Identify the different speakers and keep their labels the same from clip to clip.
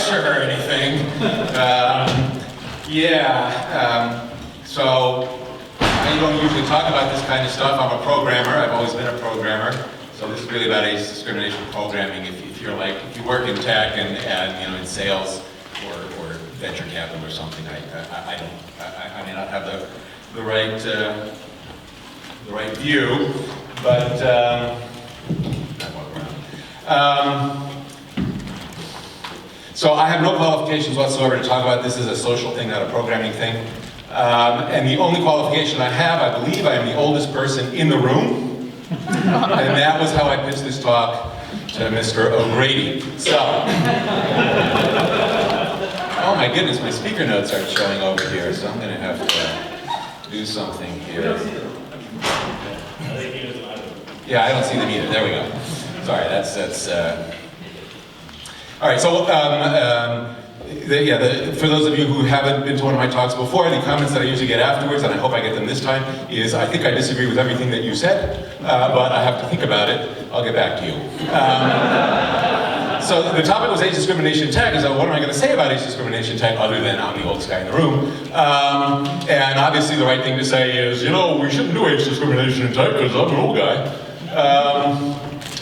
Speaker 1: structure or anything. So I don't usually talk about this kind of stuff. I'm a programmer. I've always been a programmer. So this is really about age discrimination programming. If you work in tech and in sales or venture capital or something, I may not have the right view, but so I have no qualifications whatsoever to talk about this as a social thing, not a programming thing. And the only qualification I have, I believe I am the oldest person in the room. And that was how I pitched this talk to Mr. O'Grady. So, oh my goodness, my speaker notes aren't showing over here, so I'm going to have to do something here. Yeah, I don't see them either. There we go. Sorry, that's. All right, so for those of you who haven't been to one of my talks before, the comments that I usually get afterwards, and I hope I get them this time, is I think I disagree with everything that you said, but I have to think about it. I'll get back to you. So the topic was age discrimination tech, is what am I going to say about age discrimination tech other than I'm the oldest guy in the room? And obviously the right thing to say is, we shouldn't do age discrimination in tech because I'm an old guy.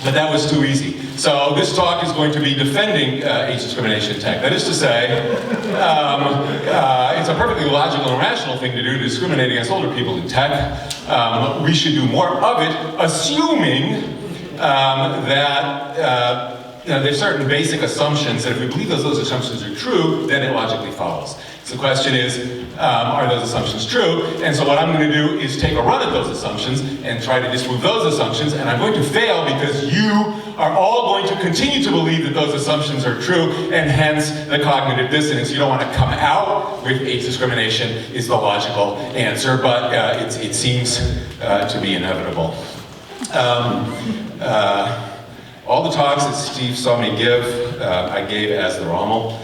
Speaker 1: But that was too easy. So this talk is going to be defending age discrimination tech. That is to say, it's a perfectly logical and rational thing to do to discriminate against older people in tech. We should do more of it, assuming that there's certain basic assumptions that if we believe those assumptions are true, then it logically follows. So the question is, are those assumptions true? And so what I'm going to do is take a run at those assumptions and try to disprove those assumptions, and I'm going to fail because you are all going to continue to believe that those assumptions are true, and hence the cognitive dissonance. You don't want to come out with age discrimination is the logical answer, but it seems to be inevitable. All the talks that Steve saw me give, I gave as the r0ml.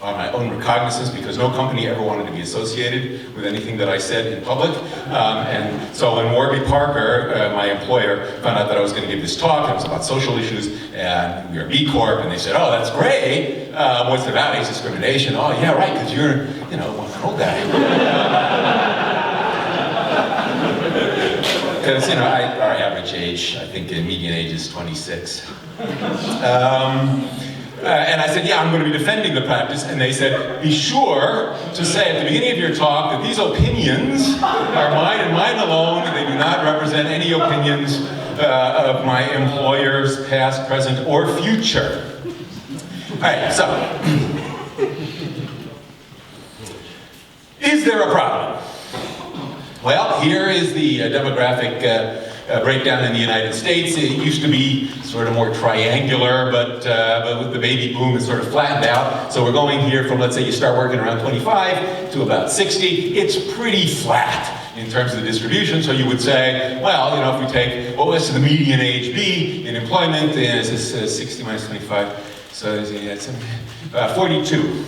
Speaker 1: On my own recognizance, because no company ever wanted to be associated with anything that I said in public. And so when Warby Parker, my employer, found out that I was going to give this talk, it was about social issues, and we are B Corp, and they said, oh, that's great. What's it about? Age discrimination. Oh, yeah, right, because you're, an old guy. Because, our average age, I think the median age is 26. And I said, yeah, I'm going to be defending the practice. And they said, be sure to say at the beginning of your talk that these opinions are mine and mine alone. They do not represent any opinions of my employers, past, present, or future. All right, so. Is there a problem? Well, here is the demographic breakdown in the United States. It used to be sort of more triangular, but with the baby boom, it's sort of flattened out. So we're going here from, let's say you start working around 25 to about 60. It's pretty flat in terms of the distribution. So you would say, well, if we take, what's the median age be in employment? And it's 60 minus 25, so it's 42.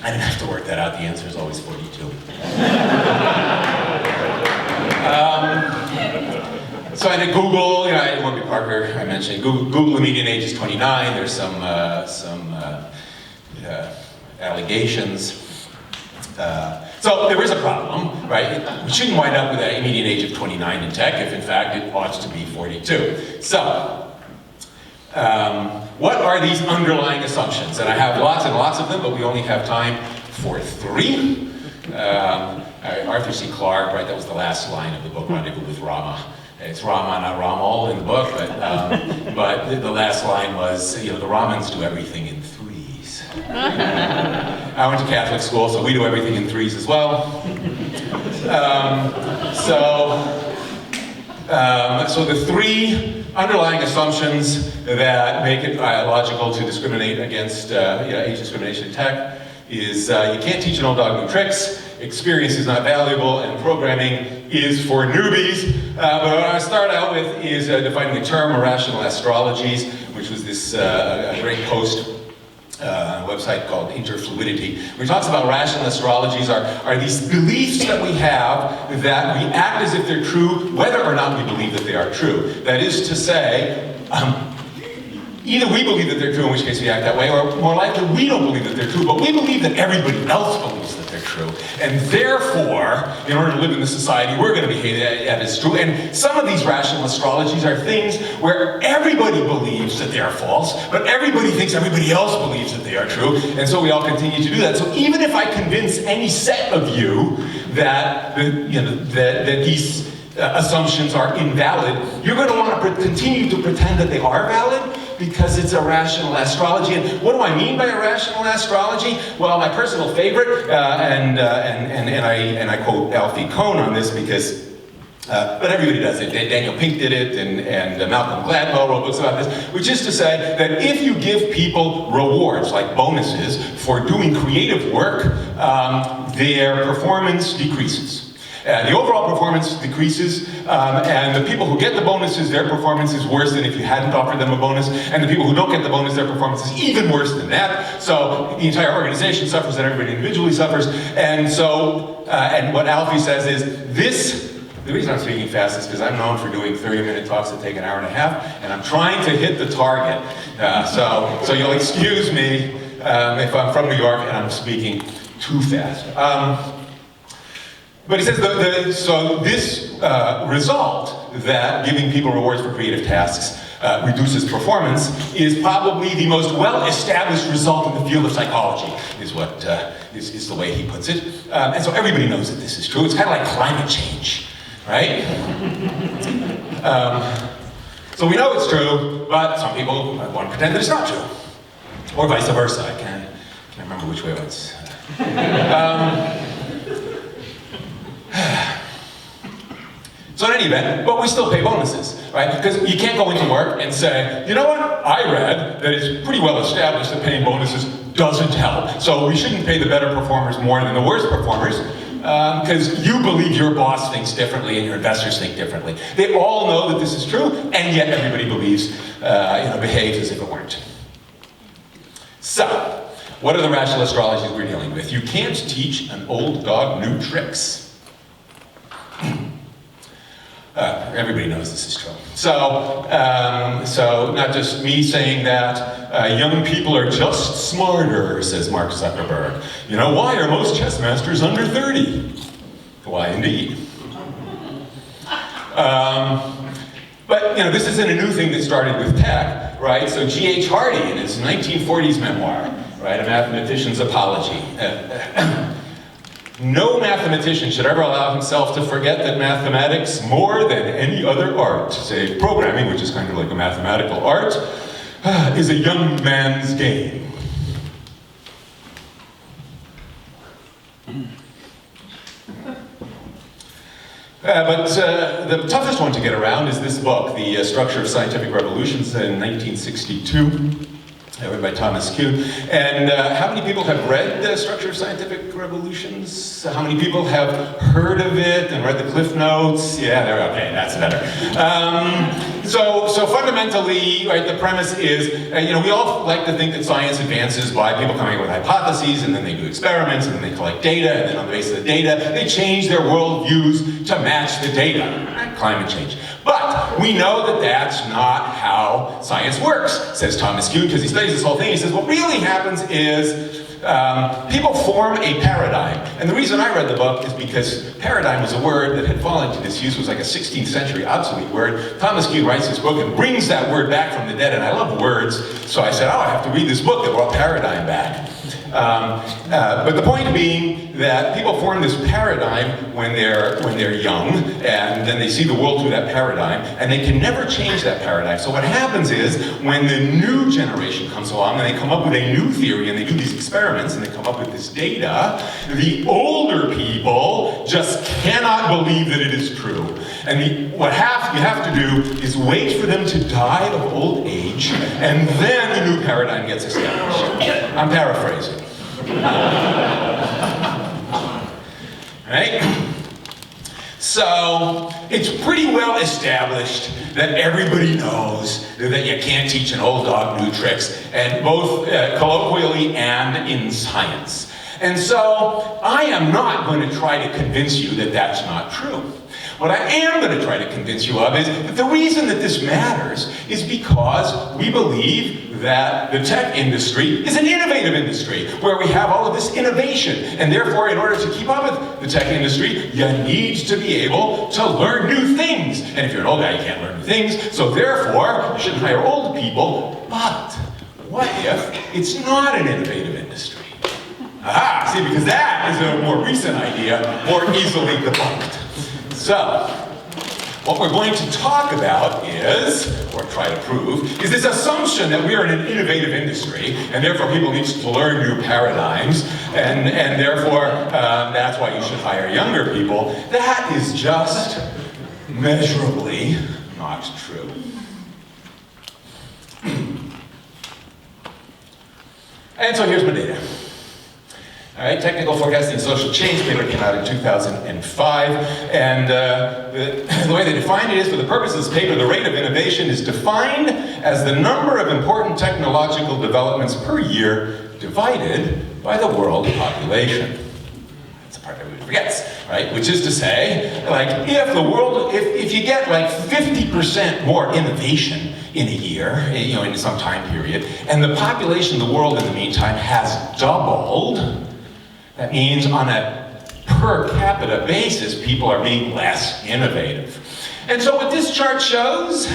Speaker 1: I didn't have to work that out. The answer is always 42. So I did Google, Warby Parker, I mentioned. Google, the median age is 29. There's some allegations. So there is a problem, right? We shouldn't wind up with a median age of 29 in tech if in fact it ought to be 42. So, what are these underlying assumptions? And I have lots and lots of them, but we only have time for 3. Arthur C. Clarke, right, that was the last line of the book, Rendezvous with Rama. It's Rama, not r0ml in the book, but the last line was, the Ramans do everything in 3s. I went to Catholic school, so we do everything in 3s as well. So the 3 underlying assumptions that make it logical to discriminate against age discrimination in tech is you can't teach an old dog new tricks, experience is not valuable, and programming is for newbies. But what I start out with is defining the term irrational astrologies, which was this great post website called Interfluidity, where he talks about rational astrologies are these beliefs that we have that we act as if they're true, whether or not we believe that they are true. That is to say, either we believe that they're true, in which case we act that way, or more likely we don't believe that they're true, but we believe that everybody else believes that they're true. And therefore, in order to live in this society, we're going to behave as true. And some of these rational astrologies are things where everybody believes that they are false, but everybody thinks everybody else believes that they are true, and so we all continue to do that. So even if I convince any set of you that, that these assumptions are invalid, you're going to want to continue to pretend that they are valid because it's irrational astrology. And what do I mean by irrational astrology? Well, my personal favorite, and I quote Alfie Kohn on this because, but everybody does it. Daniel Pink did it, and Malcolm Gladwell wrote books about this, which is to say that if you give people rewards, like bonuses, for doing creative work, their performance decreases. The overall performance decreases, and the people who get the bonuses, their performance is worse than if you hadn't offered them a bonus, and the people who don't get the bonus, their performance is even worse than that. So the entire organization suffers and everybody individually suffers. And so, and what Alfie says is, the reason I'm speaking fast is because I'm known for doing 30-minute talks that take an hour and a half, and I'm trying to hit the target. So you'll excuse me if I'm from New York and I'm speaking too fast. But he says, so this result, that giving people rewards for creative tasks reduces performance, is probably the most well-established result in the field of psychology, is what is the way he puts it. And so everybody knows that this is true. It's kind of like climate change, right? So we know it's true, but some people want to pretend that it's not true. Or vice versa. I can't remember which way it was. So in any event, but we still pay bonuses, right? Because you can't go into work and say, you know what, I read that it's pretty well established that paying bonuses doesn't help. So we shouldn't pay the better performers more than the worst performers, because you believe your boss thinks differently and your investors think differently. They all know that this is true, and yet everybody believes, behaves as if it weren't. So, what are the rational astrologies we're dealing with? You can't teach an old dog new tricks. Everybody knows this is true. So not just me saying that, young people are just smarter, says Mark Zuckerberg. You know, why are most chess masters under 30? Why, indeed. But, this isn't a new thing that started with tech, right? So G.H. Hardy, in his 1940s memoir, right, A Mathematician's Apology, no mathematician should ever allow himself to forget that mathematics, more than any other art, say programming, which is kind of like a mathematical art, is a young man's game. But the toughest one to get around is this book, The Structure of Scientific Revolutions, in 1962. Written by Thomas Kuhn. And how many people have read The Structure of Scientific Revolutions? How many people have heard of it and read the Cliff Notes? Yeah, okay, that's better. So fundamentally, right, the premise is, we all like to think that science advances by people coming up with hypotheses, and then they do experiments, and then they collect data, and then on the basis of the data, they change their worldviews to match the data. Climate change. But we know that that's not how science works, says Thomas Kuhn, because he studies this whole thing. He says what really happens is people form a paradigm. And the reason I read the book is because paradigm was a word that had fallen into disuse. It was like a 16th century obsolete word. Thomas Kuhn writes this book and brings that word back from the dead, and I love words, so I said, I have to read this book that brought paradigm back. But the point being that people form this paradigm when they're young, and then they see the world through that paradigm, and they can never change that paradigm. So what happens is, when the new generation comes along and they come up with a new theory, and they do these experiments, and they come up with this data, the older people just cannot believe that it is true. And what you have to do is wait for them to die of old age, and then the new paradigm gets established. I'm paraphrasing. Right? So, it's pretty well established that everybody knows that you can't teach an old dog new tricks, and both colloquially and in science. And so, I am not going to try to convince you that that's not true. What I am going to try to convince you of is that the reason that this matters is because we believe that the tech industry is an innovative industry where we have all of this innovation, and therefore in order to keep up with the tech industry, you need to be able to learn new things. And if you're an old guy, you can't learn new things, so therefore you shouldn't hire old people. But what if it's not an innovative industry? Aha, see, because that is a more recent idea, more easily debunked. So, what we're going to talk about is, or try to prove, is this assumption that we are in an innovative industry, and therefore people need to learn new paradigms, and therefore that's why you should hire younger people. That is just measurably not true. And so here's my data. All right, Technical Forecasting Social Change paper came out in 2005, and the way they defined it is, for the purpose of this paper, the rate of innovation is defined as the number of important technological developments per year divided by the world population. That's the part everybody forgets, right? Which is to say, like, if the world, if you get like 50% more innovation in a year, you know, in some time period, and the population of the world in the meantime has doubled, that means on a per capita basis, people are being less innovative. And so what this chart shows,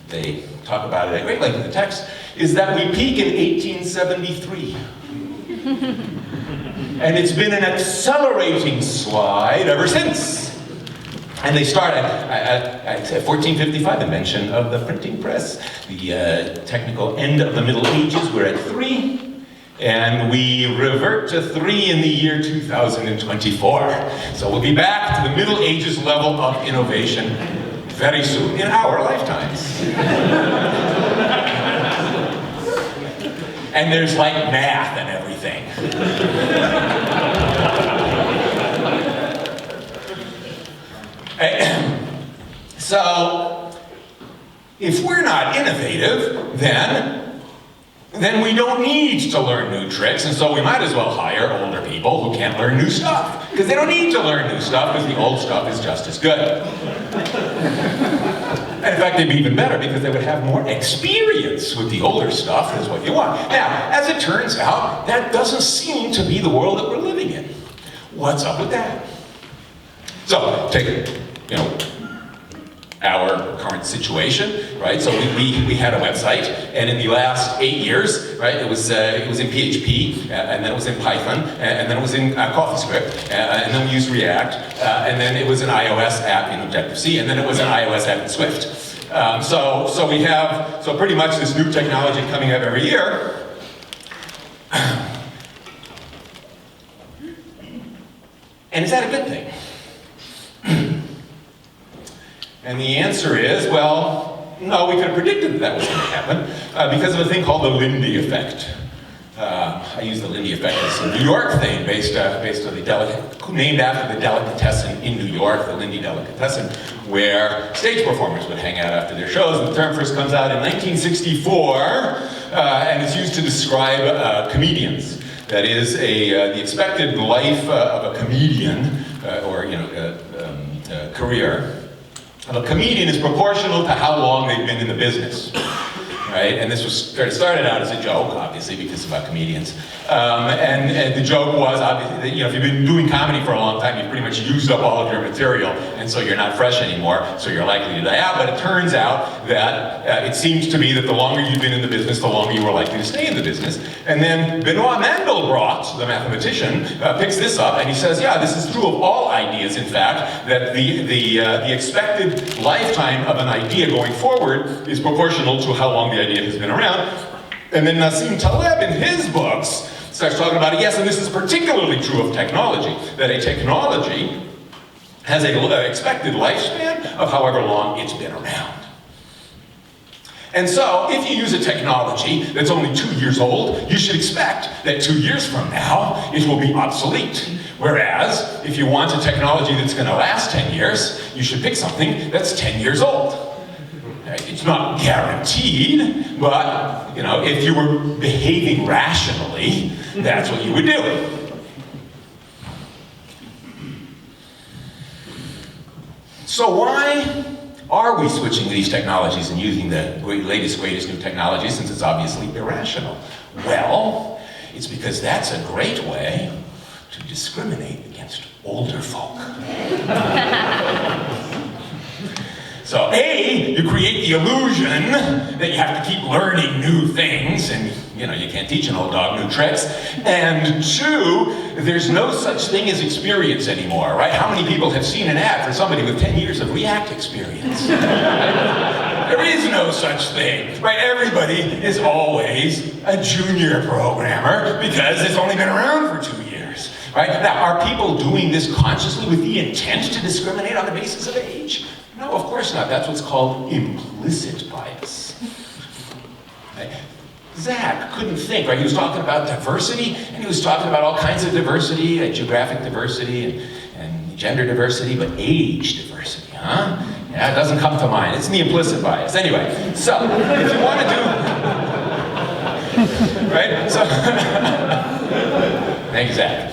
Speaker 1: they talk about it at great length in the text, is that we peak in 1873. And it's been an accelerating slide ever since. And they start at 1455, invention of the printing press, the technical end of the Middle Ages. We're at 3. And we revert to 3 in the year 2024. So we'll be back to the Middle Ages level of innovation very soon, in our lifetimes. And there's like math and everything. So, if we're not innovative, then we don't need to learn new tricks, and so we might as well hire older people who can't learn new stuff, because they don't need to learn new stuff, because the old stuff is just as good. And in fact, they'd be even better, because they would have more experience with the older stuff, is what you want. Now, as it turns out, that doesn't seem to be the world that we're living in. What's up with that? So, take, you know, our current situation, right? So we had a website, and in the last 8 years, right, it was in PHP, and then it was in Python, and then it was in CoffeeScript, and then we used React, and then it was an iOS app in Objective-C, and then it was an iOS app in Swift. So we have pretty much this new technology coming out every year. And is that a good thing? And the answer is, well, no, we could have predicted that was going to happen because of a thing called the Lindy effect. I use the Lindy effect as a New York thing based on the named after the delicatessen in New York, the Lindy Delicatessen, where stage performers would hang out after their shows. And the term first comes out in 1964, and it's used to describe comedians. That is, the expected life of a comedian, career. A comedian is proportional to how long they've been in the business, right? And this was started out as a joke, obviously, because it's about comedians. And the joke was, obviously, that, you know, if you've been doing comedy for a long time, you've pretty much used up all of your material, and so you're not fresh anymore, so you're likely to die out. But it turns out that it seems to be that the longer you've been in the business, the longer you were likely to stay in the business. And then Benoit Mandelbrot, the mathematician, picks this up, and he says, yeah, this is true of all ideas, in fact, that the expected lifetime of an idea going forward is proportional to how long the idea has been around. And then Nassim Taleb, in his books, starts talking about it, yes, and this is particularly true of technology, that a technology has an expected lifespan of however long it's been around. And so, if you use a technology that's only 2 years old, you should expect that 2 years from now, it will be obsolete. Whereas, if you want a technology that's going to last 10 years, you should pick something that's 10 years old. It's not guaranteed, but, you know, if you were behaving rationally, that's what you would do. So why are we switching to these technologies and using the latest, greatest new technology, since it's obviously irrational? Well, it's because that's a great way to discriminate against older folk. So A, you create the illusion that you have to keep learning new things, and you can't teach an old dog new tricks. And two, there's no such thing as experience anymore, right? How many people have seen an ad for somebody with 10 years of React experience? There is no such thing, right? Everybody is always a junior programmer because it's only been around for 2 years, right? Now, are people doing this consciously with the intent to discriminate on the basis of age? No, of course not. That's what's called implicit bias. Right? Zach couldn't think, right? He was talking about diversity, and he was talking about all kinds of diversity, geographic diversity and gender diversity, but age diversity, huh? Yeah, it doesn't come to mind. It's the implicit bias. Anyway, so if you want to do, right? So, thanks, Zach.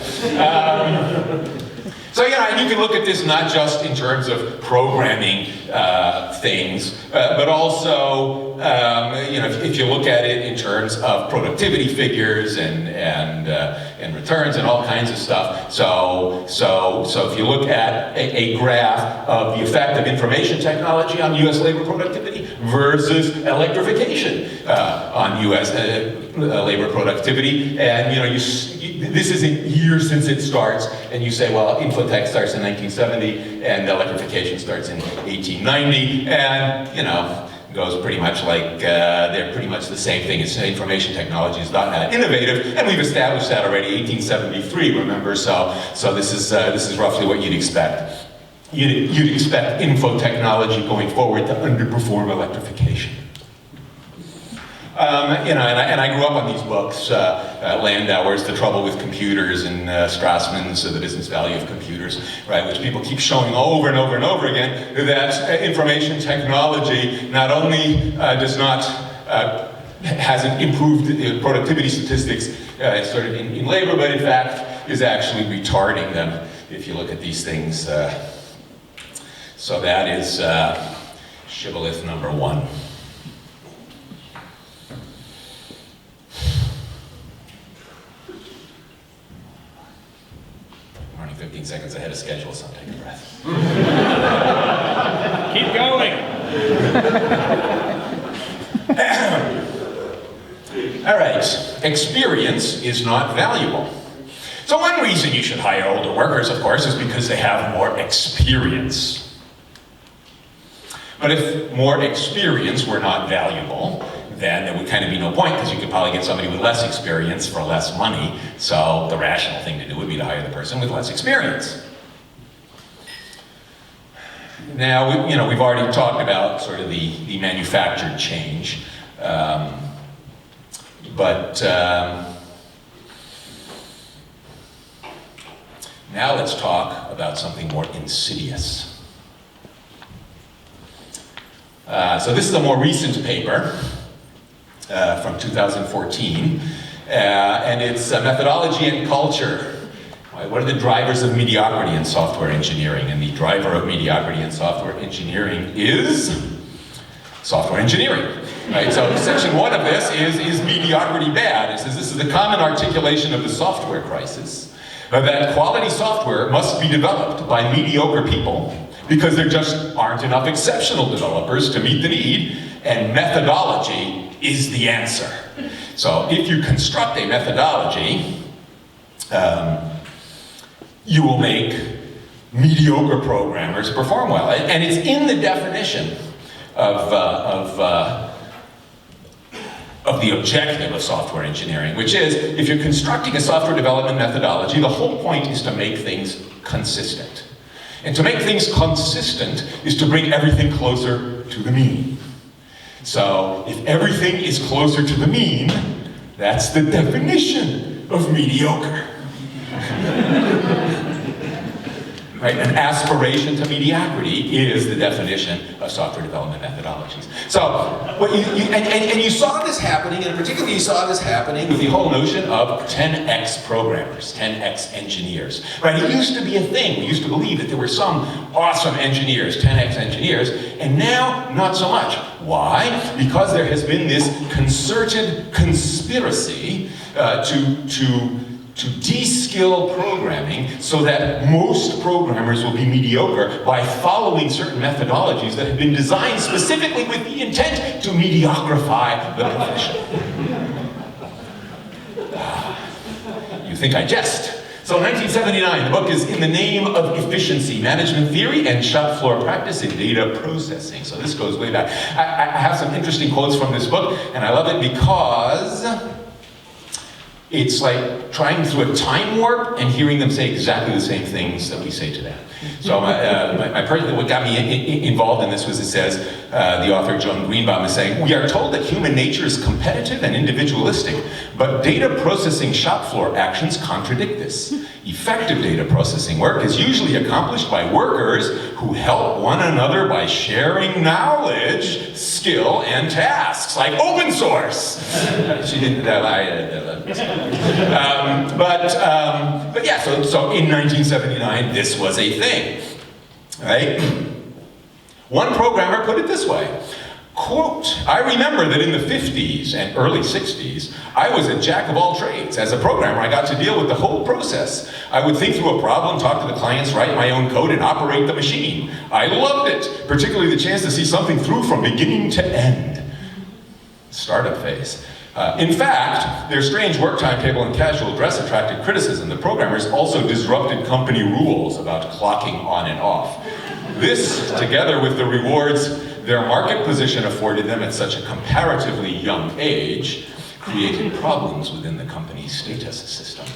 Speaker 1: So you can look at this not just in terms of programming things, but also if you look at it in terms of productivity figures and returns and all kinds of stuff. So if you look at a graph of the effect of information technology on U.S. labor productivity versus electrification on U.S. Labor productivity, and this isn't years since it starts, and you say, well, infotech starts in 1970 and electrification starts in 1890, and goes pretty much like they're pretty much the same thing. It's information technology is not that innovative, and we've established that already, 1873. Remember, so this is roughly what you'd expect. You'd expect info technology going forward to underperform electrification. And I grew up on these books, Landauer's The Trouble with Computers and Strassman's The Business Value of Computers, right, which people keep showing over and over and over again, that information technology not only hasn't improved productivity statistics sort of in labor, but in fact is actually retarding them, if you look at these things. So that is shibboleth number 1. I'm only 15 seconds ahead of schedule, so take a breath.
Speaker 2: Keep going.
Speaker 1: All right, experience is not valuable. So one reason you should hire older workers, of course, is because they have more experience. But if more experience were not valuable, then there would kind of be no point, because you could probably get somebody with less experience for less money. So the rational thing to do would be to hire the person with less experience. Now, we've already talked about sort of the manufactured change, but now let's talk about something more insidious. So this is a more recent paper from 2014, and it's methodology and culture. What are the drivers of mediocrity in software engineering? And the driver of mediocrity in software engineering is software engineering. Right? So section 1 of this is mediocrity bad? It says this is a common articulation of the software crisis, that quality software must be developed by mediocre people because there just aren't enough exceptional developers to meet the need, and methodology is the answer. So if you construct a methodology, you will make mediocre programmers perform well. And it's in the definition of the objective of software engineering, which is, if you're constructing a software development methodology, the whole point is to make things consistent. And to make things consistent is to bring everything closer to the mean. So if everything is closer to the mean, that's the definition of mediocre. right? An aspiration to mediocrity is the definition of software development methodologies. So, you saw this happening, and particularly you saw this happening with the whole notion of 10x programmers, 10x engineers, right? It used to be a thing. We used to believe that there were some awesome engineers, 10x engineers, and now not so much. Why? Because there has been this concerted conspiracy to de-skill programming so that most programmers will be mediocre by following certain methodologies that have been designed specifically with the intent to mediocrify the profession. You think I jest? So 1979, the book is In the Name of Efficiency, Management Theory and Shop Floor Practice in Data Processing. So this goes way back. I have some interesting quotes from this book, and I love it because it's like trying through a time warp and hearing them say exactly the same things that we say today. So what got me involved in this was, it says, the author Joan Greenbaum is saying, we are told that human nature is competitive and individualistic, but data processing shop floor actions contradict this. Effective data processing work is usually accomplished by workers who help one another by sharing knowledge, skill, and tasks, like open source. She didn't, but yeah, so in 1979, this was a thing, right? One programmer put it this way, quote, I remember that in the 50s and early 60s, I was a jack of all trades. As a programmer, I got to deal with the whole process. I would think through a problem, talk to the clients, write my own code, and operate the machine. I loved it, particularly the chance to see something through from beginning to end. Startup phase. In fact, their strange work timetable and casual dress attracted criticism. The programmers also disrupted company rules about clocking on and off. This, together with the rewards their market position afforded them at such a comparatively young age, created problems within the company's status system.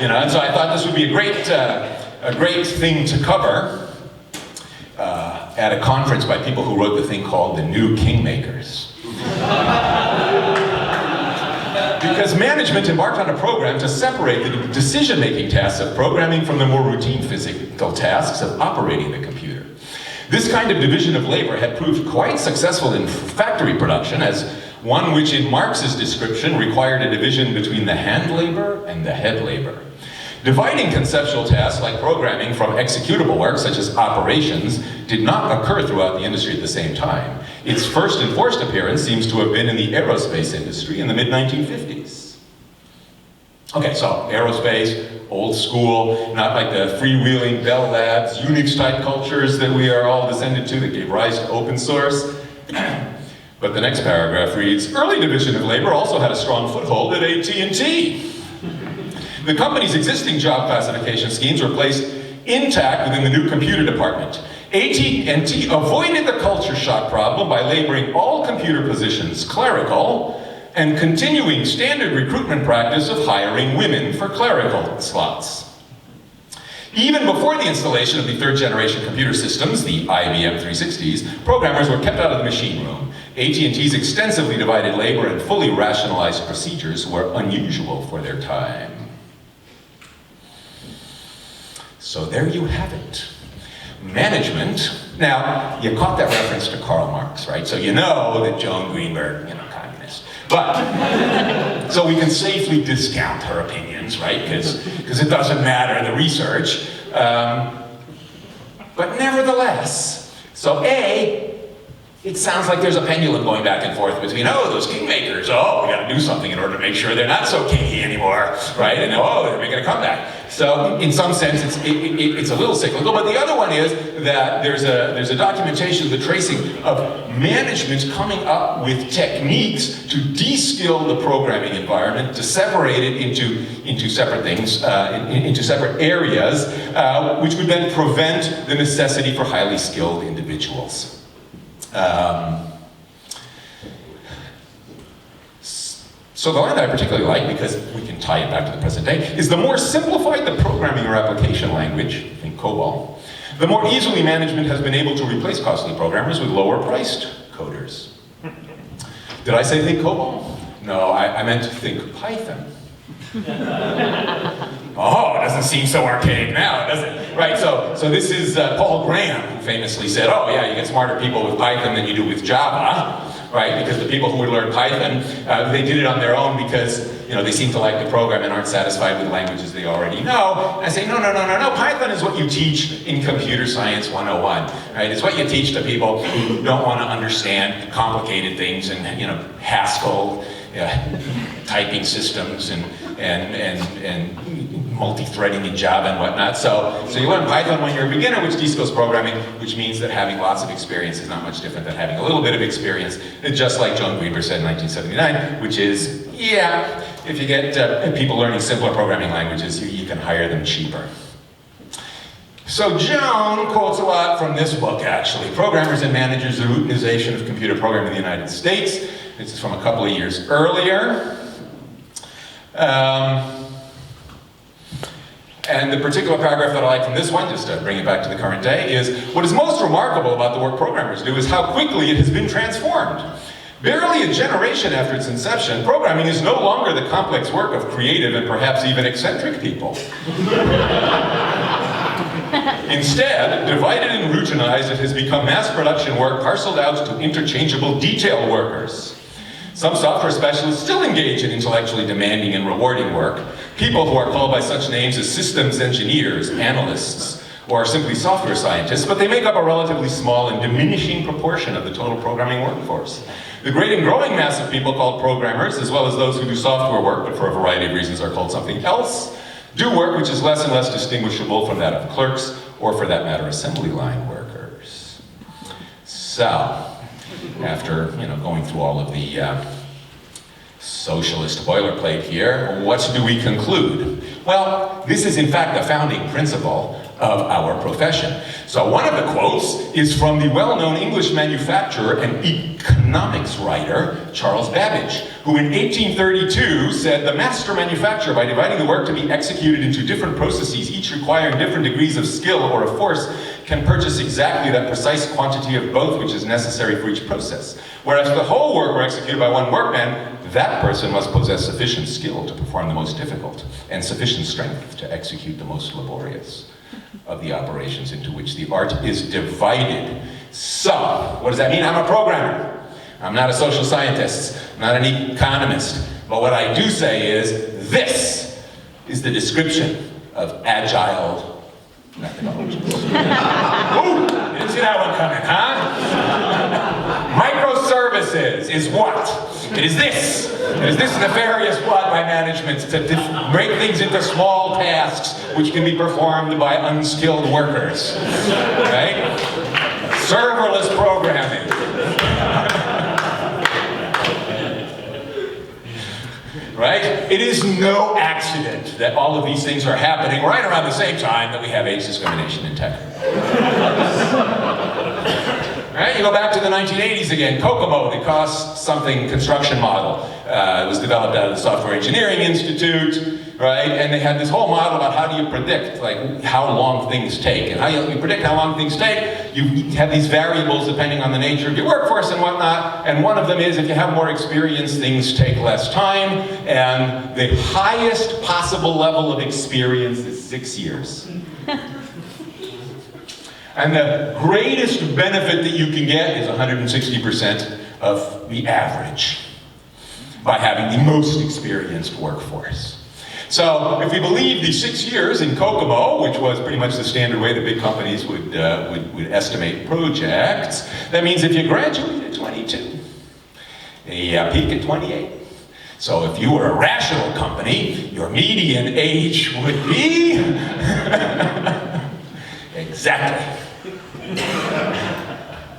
Speaker 1: And so I thought this would be a great thing to cover at a conference by people who wrote the thing called the New Kingmakers. Because management embarked on a program to separate the decision-making tasks of programming from the more routine physical tasks of operating the computer. This kind of division of labor had proved quite successful in factory production, as one which in Marx's description required a division between the hand labor and the head labor. Dividing conceptual tasks like programming from executable work, such as operations, did not occur throughout the industry at the same time. Its first enforced appearance seems to have been in the aerospace industry in the mid-1950s. Okay, so aerospace, old school, not like the freewheeling Bell Labs, Unix-type cultures that we are all descended to that gave rise to open source. But the next paragraph reads, early division of labor also had a strong foothold at AT&T. The company's existing job classification schemes were placed intact within the new computer department. AT&T avoided the culture shock problem by labeling all computer positions clerical and continuing standard recruitment practice of hiring women for clerical slots. Even before the installation of the third generation computer systems, the IBM 360s, programmers were kept out of the machine room. AT&T's extensively divided labor and fully rationalized procedures were unusual for their time. So there you have it. Management. Now, you caught that reference to Karl Marx, right? So you know that Joan Greenberg, communist. But, so we can safely discount her opinions, right? Because it doesn't matter, the research. But nevertheless, so it sounds like there's a pendulum going back and forth between, those kingmakers, we gotta do something in order to make sure they're not so kingy anymore, right? And they're making a comeback. So in some sense, it's a little cyclical, but the other one is that there's a documentation, the tracing of management coming up with techniques to de-skill the programming environment, to separate it into separate things, into separate areas, which would then prevent the necessity for highly skilled individuals. So the line that I particularly like, because we can tie it back to the present day, is the more simplified the programming or application language, think COBOL, the more easily management has been able to replace costly programmers with lower priced coders. Did I say think COBOL? No, I meant to think Python. Oh, it doesn't seem so archaic now, does it? Right, so this is Paul Graham, who famously said, oh yeah, you get smarter people with Python than you do with Java, right? Because the people who would learn Python, they did it on their own because they seem to like the program and aren't satisfied with languages they already know. I say, no, Python is what you teach in Computer Science 101, right? It's what you teach to people who don't want to understand complicated things and, Haskell, typing systems and multi-threading in Java and whatnot. So you learn Python when you're a beginner, which decodes programming, which means that having lots of experience is not much different than having a little bit of experience. It's just like Joan Weaver said in 1979, which is, yeah, if you get people learning simpler programming languages, you can hire them cheaper. So Joan quotes a lot from this book, actually. Programmers and Managers, the Routinization of Computer Programming in the United States. This is from a couple of years earlier. And the particular paragraph that I like from this one, just to bring it back to the current day, is what is most remarkable about the work programmers do is how quickly it has been transformed. Barely a generation after its inception, programming is no longer the complex work of creative and perhaps even eccentric people. Instead, divided and routinized, it has become mass production work parceled out to interchangeable detail workers. Some software specialists still engage in intellectually demanding and rewarding work, people who are called by such names as systems engineers, analysts, or simply software scientists, but they make up a relatively small and diminishing proportion of the total programming workforce. The great and growing mass of people called programmers, as well as those who do software work, but for a variety of reasons are called something else, do work which is less and less distinguishable from that of clerks, or for that matter, assembly line workers. So, after going through all of the socialist boilerplate here, what do we conclude? Well, this is in fact the founding principle of our profession. So one of the quotes is from the well-known English manufacturer and economics writer, Charles Babbage, who in 1832 said, "The master manufacturer, by dividing the work to be executed into different processes, each requiring different degrees of skill or of force, can purchase exactly that precise quantity of both which is necessary for each process. Whereas the whole work were executed by one workman, that person must possess sufficient skill to perform the most difficult, and sufficient strength to execute the most laborious of the operations into which the art is divided." So, what does that mean? I'm a programmer. I'm not a social scientist. I'm not an economist. But what I do say is, this is the description of agile methodologies. Ooh, didn't see that one coming, huh? Microservices is what? It is this. It is this nefarious plot by management to break things into small tasks which can be performed by unskilled workers. Right? Serverless programming. Right? It is no accident that all of these things are happening right around the same time that we have age discrimination in tech. Right? You go back to the 1980s again, Kokomo, the cost-something construction model. It was developed out of the Software Engineering Institute, right? And they had this whole model about how do you predict, like, how long things take. And how you predict how long things take, you have these variables depending on the nature of your workforce and whatnot. And one of them is if you have more experience, things take less time. And the highest possible level of experience is 6 years. And the greatest benefit that you can get is 160% of the average by having the most experienced workforce. So if we believe the 6 years in Kokomo, which was pretty much the standard way that big companies would estimate projects, that means if you graduate at 22, you peak at 28. So if you were a rational company, your median age would be exactly.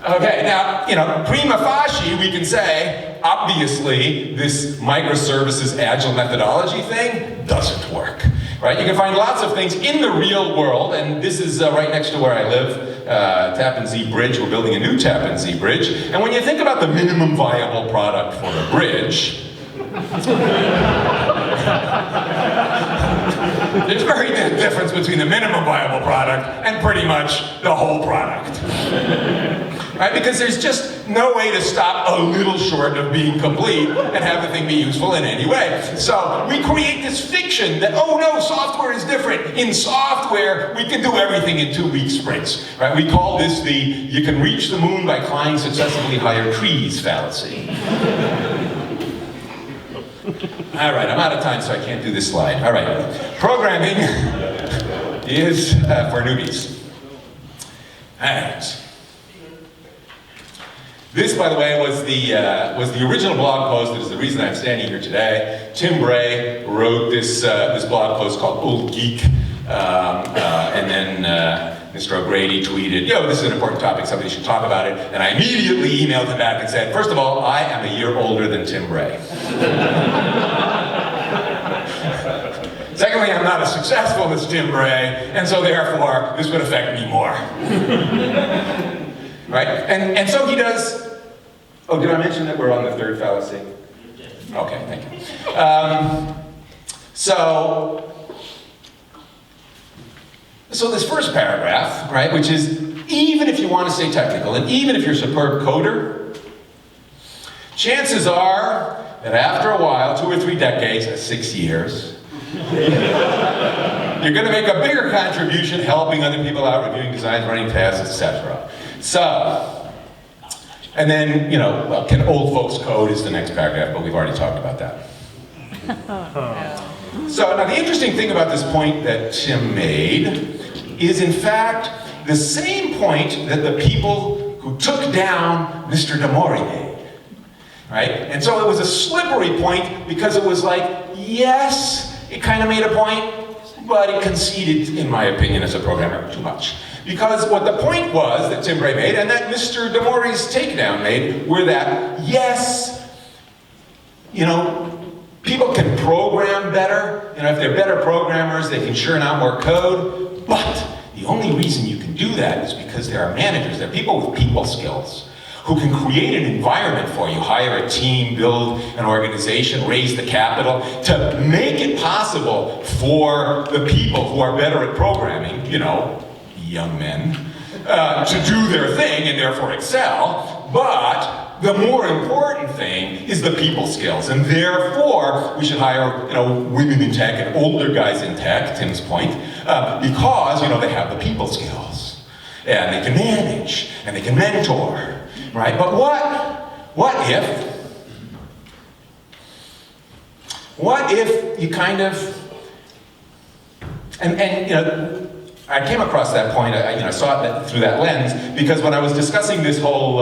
Speaker 1: Okay, now, prima facie, we can say, obviously, this microservices agile methodology thing doesn't work, right? You can find lots of things in the real world, and this is right next to where I live, Tappan Zee Bridge. We're building a new Tappan Zee Bridge, and when you think about the minimum viable product for a bridge, there's very big difference between the minimum viable product and pretty much the whole product. Right? Because there's just no way to stop a little short of being complete and have the thing be useful in any way. So we create this fiction that, oh no, software is different. In software, we can do everything in 2-week sprints. Right? We call this the you can reach the moon by climbing successively higher trees fallacy. All right, I'm out of time, so I can't do this slide. All right, programming is for newbies. All right. This, by the way, was the original blog post. It is the reason I'm standing here today. Tim Bray wrote this blog post called Old Geek, and then Mr. O'Grady tweeted, "Yo, this is an important topic. Somebody should talk about it." And I immediately emailed him back and said, "First of all, I am a year older than Tim Bray. Secondly, I'm not as successful as Tim Bray, and so therefore, this would affect me more." Right? And so he does. Oh, did I mention that we're on the third fallacy? Okay, thank you. So this first paragraph, right, which is, even if you want to stay technical, and even if you're a superb coder, chances are that after a while, 2 or 3 decades, 6 years, you're going to make a bigger contribution helping other people out, reviewing designs, running tests, etc. So, and then, well, can old folks code is the next paragraph, but we've already talked about that. So, now the interesting thing about this point that Tim made is, in fact, the same point that the people who took down Mr. Damori made. Right? And so it was a slippery point because it was like, yes, it kind of made a point, but it conceded, in my opinion, as a programmer, too much. Because what the point was that Tim Bray made, and that Mr. Damori's takedown made, were that, yes, people can program better. If they're better programmers, they can churn out more code. But the only reason you can do that is because there are managers, there are people with people skills who can create an environment for you, hire a team, build an organization, raise the capital, to make it possible for the people who are better at programming, young men, to do their thing and therefore excel. But the more important thing is the people skills, and therefore we should hire, women in tech and older guys in tech, Tim's point, because, they have the people skills, and they can manage, and they can mentor, right? But what if you kind of, I came across that point, I saw it through that lens, because when I was discussing this whole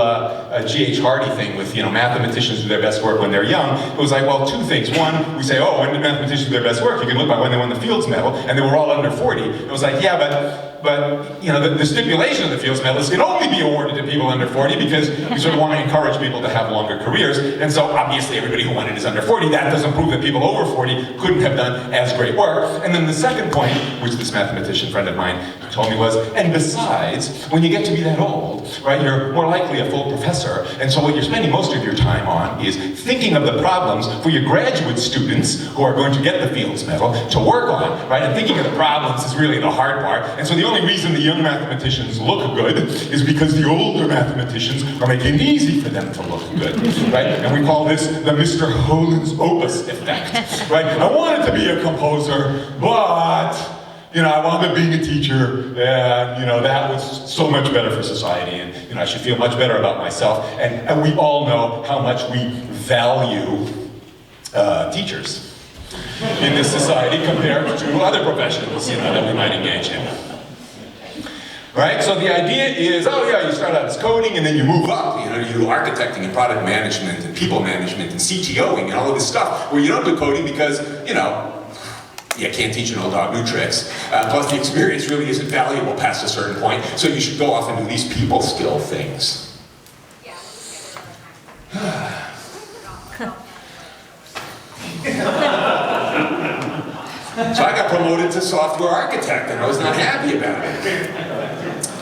Speaker 1: G.H. Hardy thing with, mathematicians do their best work when they're young, it was like, well, 2 things. One, we say, oh, when did mathematicians do their best work? You can look by when they won the Fields Medal, and they were all under 40. It was like, yeah, but the stipulation of the Fields Medal is it can only be awarded to people under 40 because you sort of want to encourage people to have longer careers, and so obviously everybody who won it is under 40. That doesn't prove that people over 40 couldn't have done as great work. And then the second point, which this mathematician friend of mine told me was, and besides, when you get to be that old, right, you're more likely a full professor, and so what you're spending most of your time on is thinking of the problems for your graduate students who are going to get the Fields Medal to work on, right, and thinking of the problems is really the hard part, and so the only reason the young mathematicians look good is because the older mathematicians are making it easy for them to look good, right, and we call this the Mr. Holland's Opus effect, right, I wanted to be a composer, but I wound up being a teacher, and, that was so much better for society, and, I should feel much better about myself, and we all know how much we value teachers in this society compared to other professions, that we might engage in. Right? So the idea is, you start out as coding, and then you move up, you do architecting and product management and people management and CTOing and all of this stuff, where you don't do coding because, you can't teach an old dog new tricks. Plus the experience really isn't valuable past a certain point, so you should go off and do these people skill things. So I got promoted to software architect, and I was not happy about it.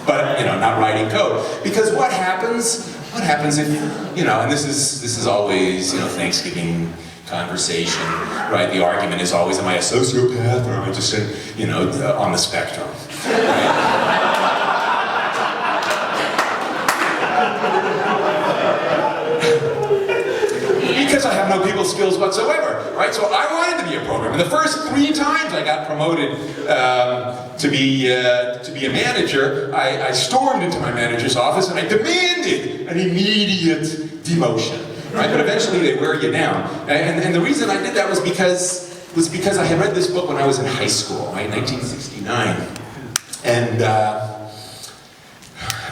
Speaker 1: But, not writing code. Because what happens if, and this is always, Thanksgiving conversation, right? The argument is always, am I a sociopath or am I just, on the spectrum, right?
Speaker 2: no people skills whatsoever, right? So I wanted to be a programmer. The first 3 times I got promoted to be a manager, I stormed into my manager's office and I demanded an immediate demotion, right? But eventually they wear you down. And the reason I did that was because I had read this book when I was in high school, right, 1969.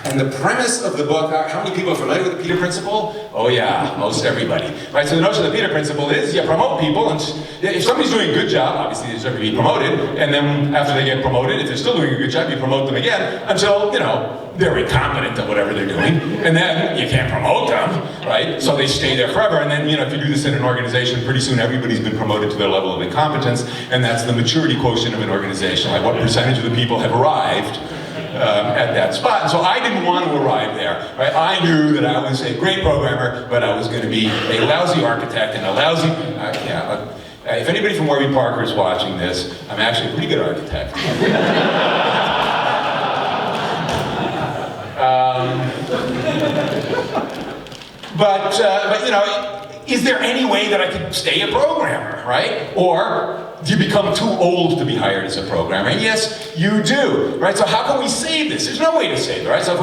Speaker 2: And the premise of the book, how many people are familiar with the Peter Principle? Oh yeah, most everybody. Right, so the notion of the Peter Principle is you promote people, and if somebody's doing a good job, obviously they deserve to be promoted, and then after they get promoted, if they're still doing a good job, you promote them again until, you know, they're incompetent at whatever they're doing, and then you can't promote them, right? So they stay there forever, and then, you know, if you do this in an organization, pretty soon everybody's been promoted to their level of incompetence, and that's the maturity quotient of an organization, like what percentage of the people have arrived at that spot. And so I didn't want to arrive there, right? I knew that I was a great programmer, but I was going to be a lousy architect and a lousy, if anybody from Warby Parker is watching this, I'm actually a pretty good architect. But you know, is there any way that I could stay a programmer, right? Or do you become too old to be hired as a programmer? And yes, you do, right? So how can we save this? There's no way to save it, right? So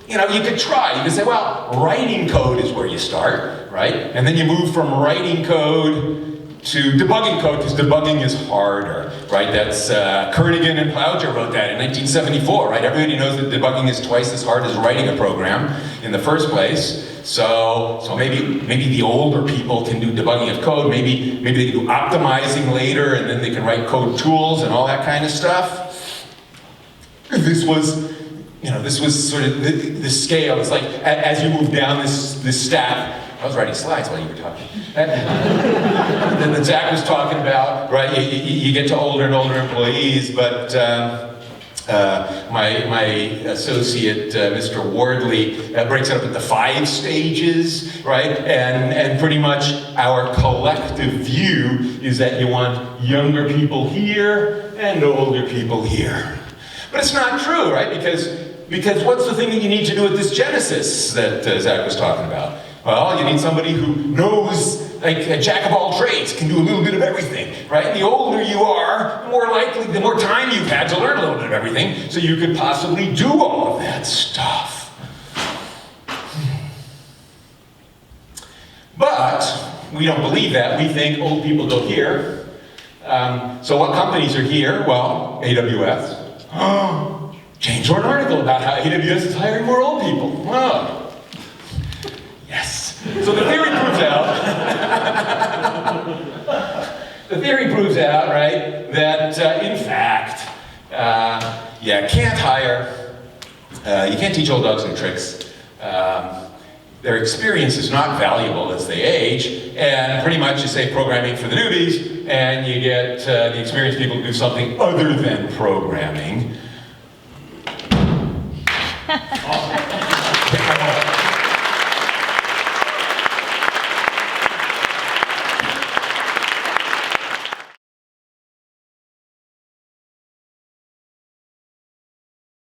Speaker 2: you know, you could try. You could say, well, writing code is where you start, right? And then you move from writing code to debugging code, because debugging is harder, right? That's Kernighan and Plowger wrote that in 1974, right? Everybody knows that debugging is twice as hard as writing a program in the first place. So maybe the older people can do debugging of code. Maybe they can do optimizing later, and then they can write code tools and all that kind of stuff. This was, you know, this was sort of the scale. It's like as you move down this stack. I was writing slides while you were talking. And then Zach was talking about, right, you get to older and older employees, but my associate, Mr. Wardley, breaks it up into 5 stages, right? And pretty much our collective view is that you want younger people here and older people here. But it's not true, right? Because what's the thing that you need to do at this genesis that Zach was talking about? Well, you need somebody who knows, like a jack of all trades, can do a little bit of everything, right? The older you are, the more likely, the more time you've had to learn a little bit of everything, so you could possibly do all of that stuff. But we don't believe that. We think old people go here. So what companies are here? Well, AWS. James wrote an article about how AWS is hiring more old people. Oh. Yes. So the theory proves out. The theory proves out, right, that in fact, you can't hire. You can't teach old dogs new tricks. Their experience is not valuable as they age, and pretty much you say programming for the newbies, and you get the experienced people to do something other than programming. Awesome.